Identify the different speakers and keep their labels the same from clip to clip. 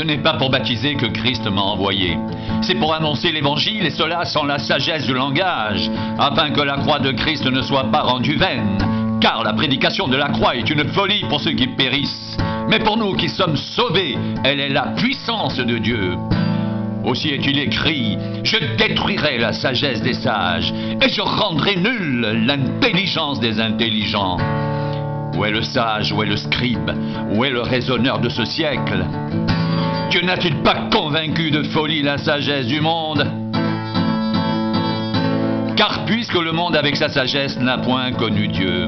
Speaker 1: n'est pas pour baptiser que Christ m'a envoyé. C'est pour annoncer l'évangile, et cela sans la sagesse du langage, afin que la croix de Christ ne soit pas rendue vaine. Car la prédication de la croix est une folie pour ceux qui périssent. Mais pour nous qui sommes sauvés, elle est la puissance de Dieu. Aussi est-il écrit, je détruirai la sagesse des sages, et je rendrai nulle l'intelligence des intelligents. Où est le sage, où est le scribe, où est le raisonneur de ce siècle? Dieu n'a-t-il pas convaincu de folie la sagesse du monde? Car puisque le monde avec sa sagesse n'a point connu Dieu,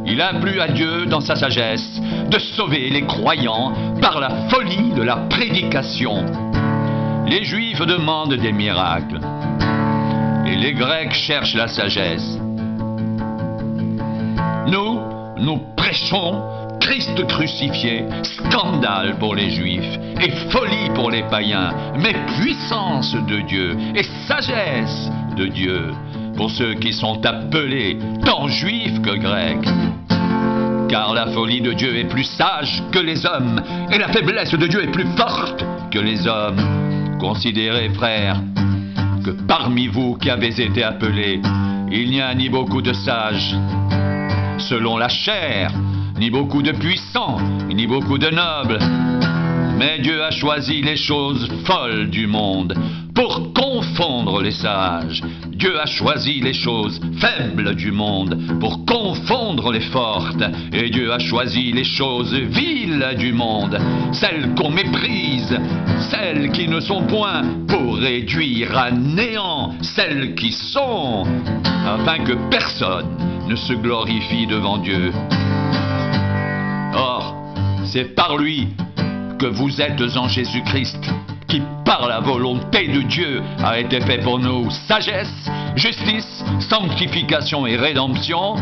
Speaker 1: il a plu à Dieu dans sa sagesse de sauver les croyants par la folie de la prédication. Les Juifs demandent des miracles et les Grecs cherchent la sagesse. Nous prêchons Christ crucifié, scandale pour les Juifs et folie pour les païens, mais puissance de Dieu et sagesse de Dieu pour ceux qui sont appelés tant Juifs que Grecs. Car la folie de Dieu est plus sage que les hommes, et la faiblesse de Dieu est plus forte que les hommes. Considérez, frères, que parmi vous qui avez été appelés, il n'y a ni beaucoup de sages selon la chair, ni beaucoup de puissants, ni beaucoup de nobles. Mais Dieu a choisi les choses folles du monde pour confondre les sages. Dieu a choisi les choses faibles du monde pour confondre les fortes. Et Dieu a choisi les choses viles du monde, celles qu'on méprise, celles qui ne sont point, pour réduire à néant celles qui sont, afin que personne ne se glorifie devant Dieu. Or, c'est par lui que vous êtes en Jésus-Christ, qui par la volonté de Dieu a été fait pour nous sagesse, justice, sanctification et rédemption,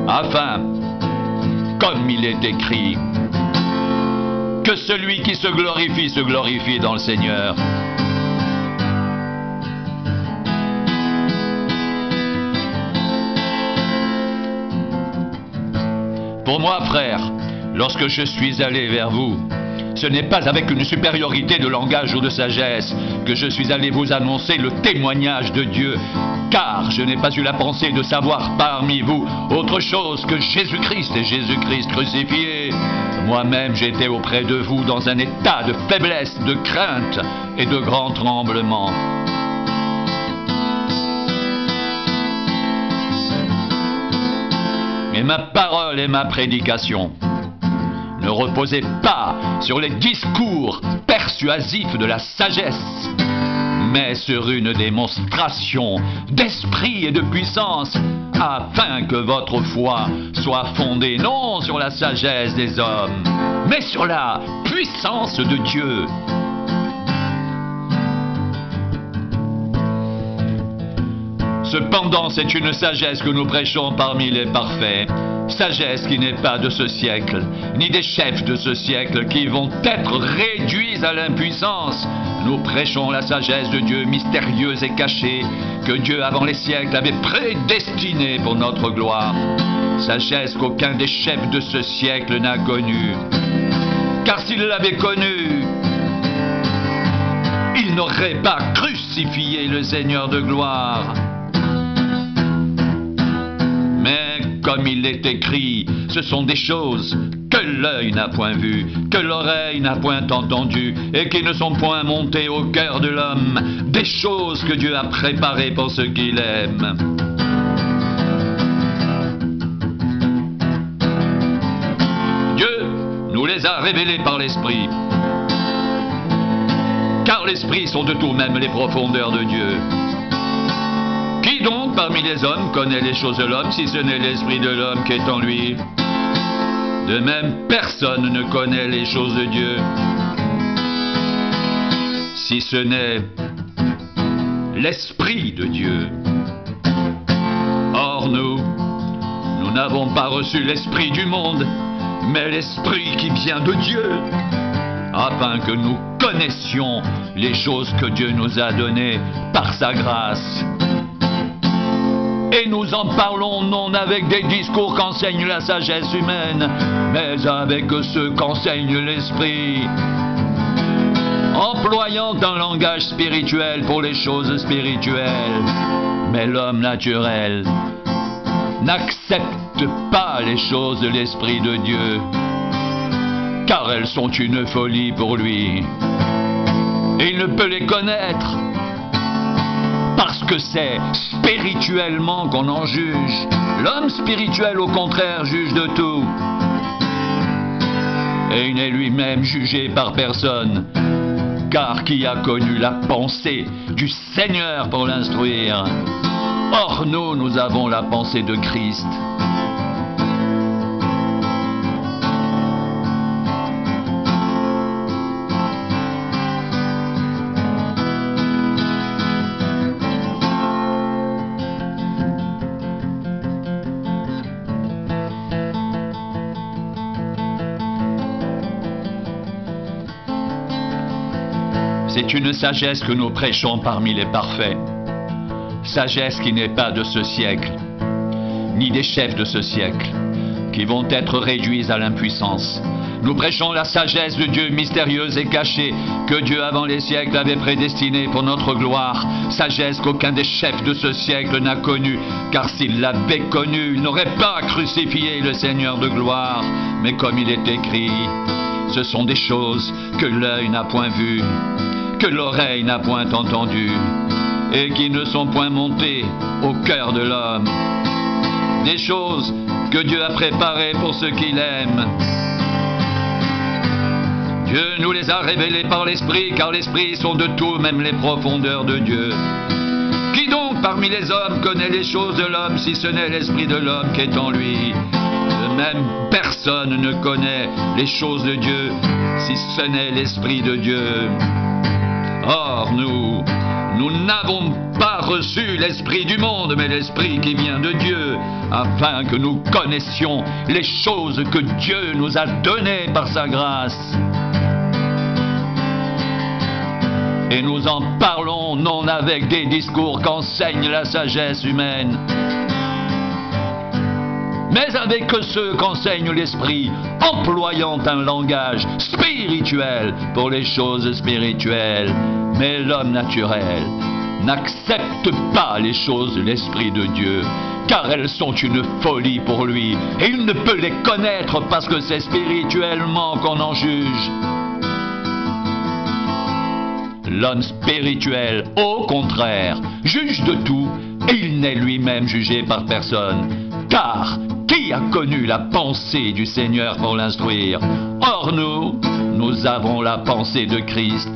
Speaker 1: afin, comme il est écrit, que celui qui se glorifie dans le Seigneur. Pour moi, frère, lorsque je suis allé vers vous, ce n'est pas avec une supériorité de langage ou de sagesse que je suis allé vous annoncer le témoignage de Dieu, car je n'ai pas eu la pensée de savoir parmi vous autre chose que Jésus-Christ et Jésus-Christ crucifié. Moi-même, j'étais auprès de vous dans un état de faiblesse, de crainte et de grand tremblement. Mais ma parole et ma prédication ne reposaient pas sur les discours persuasifs de la sagesse, mais sur une démonstration d'esprit et de puissance, afin que votre foi soit fondée non sur la sagesse des hommes, mais sur la puissance de Dieu. Cependant, c'est une sagesse que nous prêchons parmi les parfaits, sagesse qui n'est pas de ce siècle, ni des chefs de ce siècle qui vont être réduits à l'impuissance. Nous prêchons la sagesse de Dieu mystérieuse et cachée, que Dieu avant les siècles avait prédestinée pour notre gloire. Sagesse qu'aucun des chefs de ce siècle n'a connue. Car s'il l'avait connue, il n'aurait pas crucifié le Seigneur de gloire. Mais comme il est écrit, ce sont des choses que l'œil n'a point vues, que l'oreille n'a point entendues, et qui ne sont point montées au cœur de l'homme, des choses que Dieu a préparées pour ceux qui l'aiment. Dieu nous les a révélées par l'Esprit, car l'Esprit sont de tout même les profondeurs de Dieu. Qui donc parmi les hommes connaît les choses de l'homme, si ce n'est l'esprit de l'homme qui est en lui? De même, personne ne connaît les choses de Dieu, si ce n'est l'esprit de Dieu. Or nous n'avons pas reçu l'esprit du monde, mais l'esprit qui vient de Dieu, afin que nous connaissions les choses que Dieu nous a données par sa grâce. Et nous en parlons non avec des discours qu'enseigne la sagesse humaine, mais avec ceux qu'enseigne l'Esprit, employant un langage spirituel pour les choses spirituelles. Mais l'homme naturel n'accepte pas les choses de l'Esprit de Dieu, car elles sont une folie pour lui. Et il ne peut les connaître, parce que c'est spirituellement qu'on en juge. L'homme spirituel, au contraire, juge de tout. Et il n'est lui-même jugé par personne, car qui a connu la pensée du Seigneur pour l'instruire? Or nous avons la pensée de Christ. C'est une sagesse que nous prêchons parmi les parfaits. Sagesse qui n'est pas de ce siècle, ni des chefs de ce siècle, qui vont être réduits à l'impuissance. Nous prêchons la sagesse de Dieu mystérieuse et cachée, que Dieu avant les siècles avait prédestinée pour notre gloire. Sagesse qu'aucun des chefs de ce siècle n'a connue, car s'il l'avait connue, il n'aurait pas crucifié le Seigneur de gloire. Mais comme il est écrit, ce sont des choses que l'œil n'a point vues, que l'oreille n'a point entendues, et qui ne sont point montées au cœur de l'homme. Des choses que Dieu a préparées pour ceux qui l'aiment. Dieu nous les a révélées par l'Esprit, car l'Esprit sont de tout, même les profondeurs de Dieu. Qui donc parmi les hommes connaît les choses de l'homme, si ce n'est l'Esprit de l'homme qui est en lui? De même, personne ne connaît les choses de Dieu, si ce n'est l'Esprit de Dieu. Or, nous n'avons pas reçu l'Esprit du monde, mais l'Esprit qui vient de Dieu, afin que nous connaissions les choses que Dieu nous a données par sa grâce. Et nous en parlons non avec des discours qu'enseigne la sagesse humaine, mais avec ceux qu'enseigne l'Esprit, employant un langage spirituel pour les choses spirituelles. Mais l'homme naturel n'accepte pas les choses de l'Esprit de Dieu, car elles sont une folie pour lui, et il ne peut les connaître parce que c'est spirituellement qu'on en juge. L'homme spirituel, au contraire, juge de tout, et il n'est lui-même jugé par personne, car qui a connu la pensée du Seigneur pour l'instruire? Or nous avons la pensée de Christ.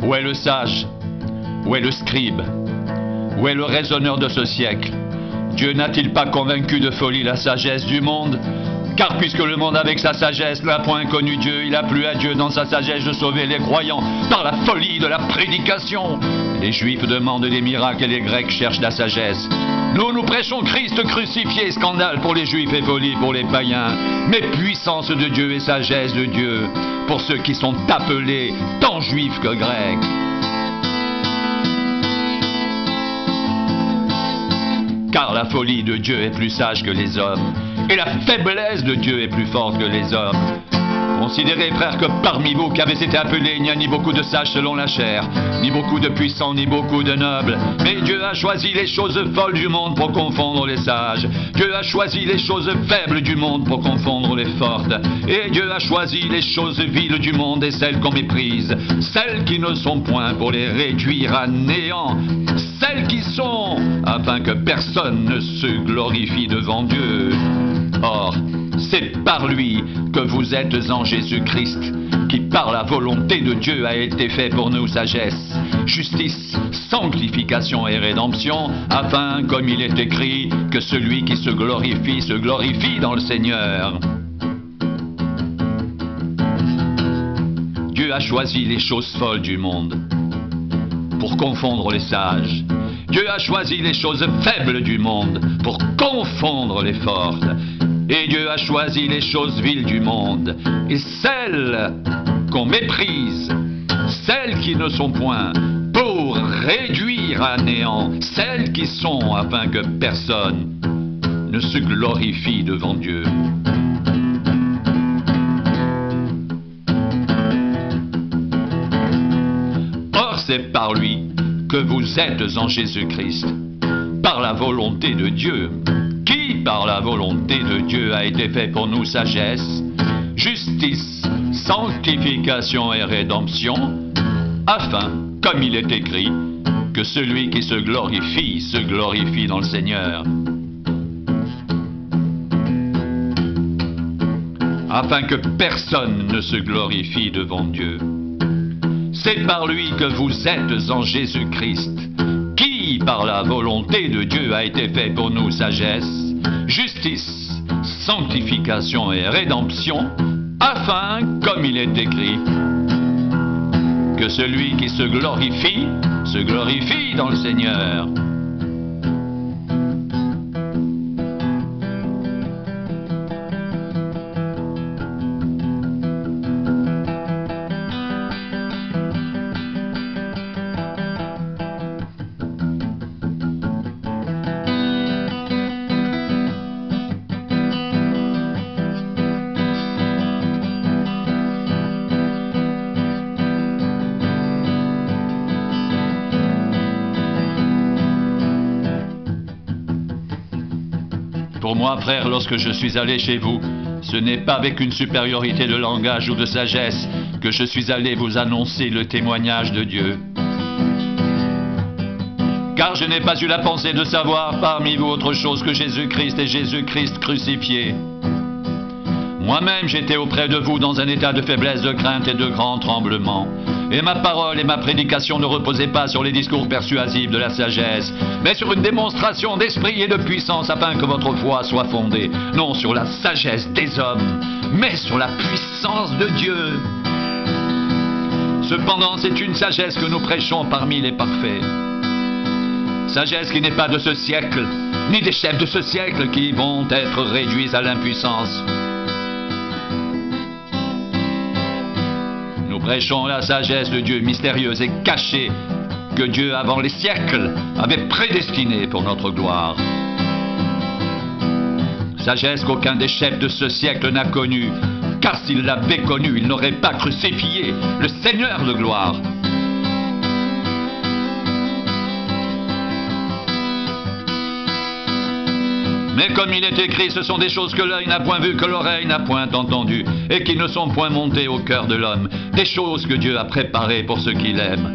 Speaker 1: Où est le sage? Où est le scribe? Où est le raisonneur de ce siècle? Dieu n'a-t-il pas convaincu de folie la sagesse du monde? Car puisque le monde avec sa sagesse n'a point connu Dieu, il a plu à Dieu dans sa sagesse de sauver les croyants par la folie de la prédication. Les Juifs demandent des miracles et les Grecs cherchent la sagesse. Nous prêchons Christ crucifié, scandale pour les Juifs et folie pour les païens, mais puissance de Dieu et sagesse de Dieu pour ceux qui sont appelés tant Juifs que Grecs. Car la folie de Dieu est plus sage que les hommes, et la faiblesse de Dieu est plus forte que les hommes. Considérez, frères, que parmi vous qui avez été appelés, il n'y a ni beaucoup de sages selon la chair, ni beaucoup de puissants, ni beaucoup de nobles. Mais Dieu a choisi les choses folles du monde pour confondre les sages. Dieu a choisi les choses faibles du monde pour confondre les fortes. Et Dieu a choisi les choses viles du monde et celles qu'on méprise, celles qui ne sont point pour les réduire à néant, celles qui sont, afin que personne ne se glorifie devant Dieu. Or, c'est par lui que vous êtes en Jésus-Christ, qui par la volonté de Dieu a été fait pour nous sagesse, justice, sanctification et rédemption, afin, comme il est écrit, que celui qui se glorifie dans le Seigneur. Dieu a choisi les choses folles du monde pour confondre les sages. Dieu a choisi les choses faibles du monde pour confondre les fortes. Et Dieu a choisi les choses viles du monde et celles qu'on méprise, celles qui ne sont point, pour réduire à néant celles qui sont, afin que personne ne se glorifie devant Dieu. Or, c'est par lui que vous êtes en Jésus-Christ, par la volonté de Dieu, qui, par la volonté de Dieu, a été fait pour nous sagesse, justice, sanctification et rédemption, afin, comme il est écrit, que celui qui se glorifie dans le Seigneur. Afin que personne ne se glorifie devant Dieu. C'est par lui que vous êtes en Jésus-Christ, qui, par la volonté de Dieu, a été fait pour nous sagesse, justice, sanctification et rédemption, afin, comme il est écrit, que celui qui se glorifie dans le Seigneur. Pour moi, frère, lorsque je suis allé chez vous, ce n'est pas avec une supériorité de langage ou de sagesse que je suis allé vous annoncer le témoignage de Dieu. Car je n'ai pas eu la pensée de savoir parmi vous autre chose que Jésus-Christ et Jésus-Christ crucifié. Moi-même, j'étais auprès de vous dans un état de faiblesse, de crainte et de grand tremblement. Et ma parole et ma prédication ne reposaient pas sur les discours persuasifs de la sagesse, mais sur une démonstration d'esprit et de puissance, afin que votre foi soit fondée, non sur la sagesse des hommes, mais sur la puissance de Dieu. Cependant, c'est une sagesse que nous prêchons parmi les parfaits. Sagesse qui n'est pas de ce siècle, ni des chefs de ce siècle qui vont être réduits à l'impuissance. Nous prêchons la sagesse de Dieu mystérieuse et cachée que Dieu, avant les siècles, avait prédestinée pour notre gloire. Sagesse qu'aucun des chefs de ce siècle n'a connue, car s'il l'avait connue, il n'aurait pas crucifié le Seigneur de gloire. Mais comme il est écrit, ce sont des choses que l'œil n'a point vues, que l'oreille n'a point entendues, et qui ne sont point montées au cœur de l'homme, des choses que Dieu a préparées pour ceux qui l'aiment.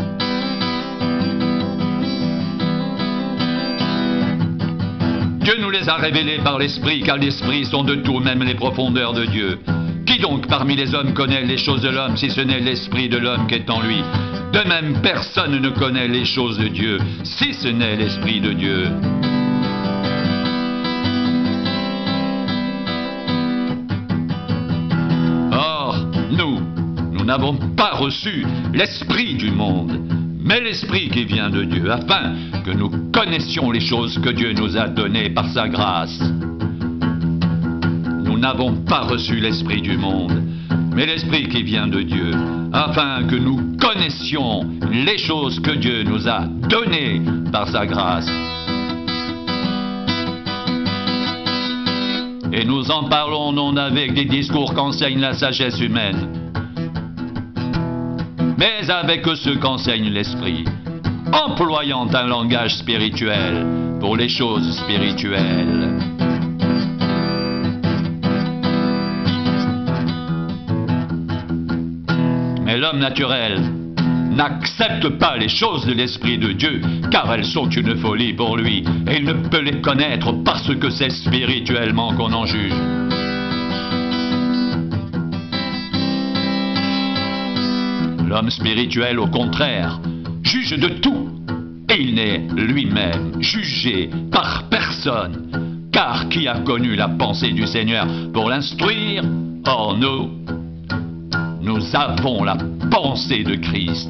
Speaker 1: Dieu nous les a révélées par l'Esprit, car l'Esprit sont de tout, même les profondeurs de Dieu. Qui donc parmi les hommes connaît les choses de l'homme, si ce n'est l'Esprit de l'homme qui est en lui? De même, personne ne connaît les choses de Dieu, si ce n'est l'Esprit de Dieu. Nous n'avons pas reçu l'esprit du monde, mais l'esprit qui vient de Dieu, afin que nous connaissions les choses que Dieu nous a données par sa grâce. Nous n'avons pas reçu l'esprit du monde, mais l'esprit qui vient de Dieu, afin que nous connaissions les choses que Dieu nous a données par sa grâce. Et nous en parlons non avec des discours qu'enseigne la sagesse humaine, mais avec ceux qu'enseigne l'Esprit, employant un langage spirituel pour les choses spirituelles. Mais l'homme naturel n'accepte pas les choses de l'Esprit de Dieu, car elles sont une folie pour lui, et il ne peut les connaître parce que c'est spirituellement qu'on en juge. L'homme spirituel, au contraire, juge de tout, et il n'est lui-même jugé par personne. Car qui a connu la pensée du Seigneur pour l'instruire? Or nous avons la pensée de Christ.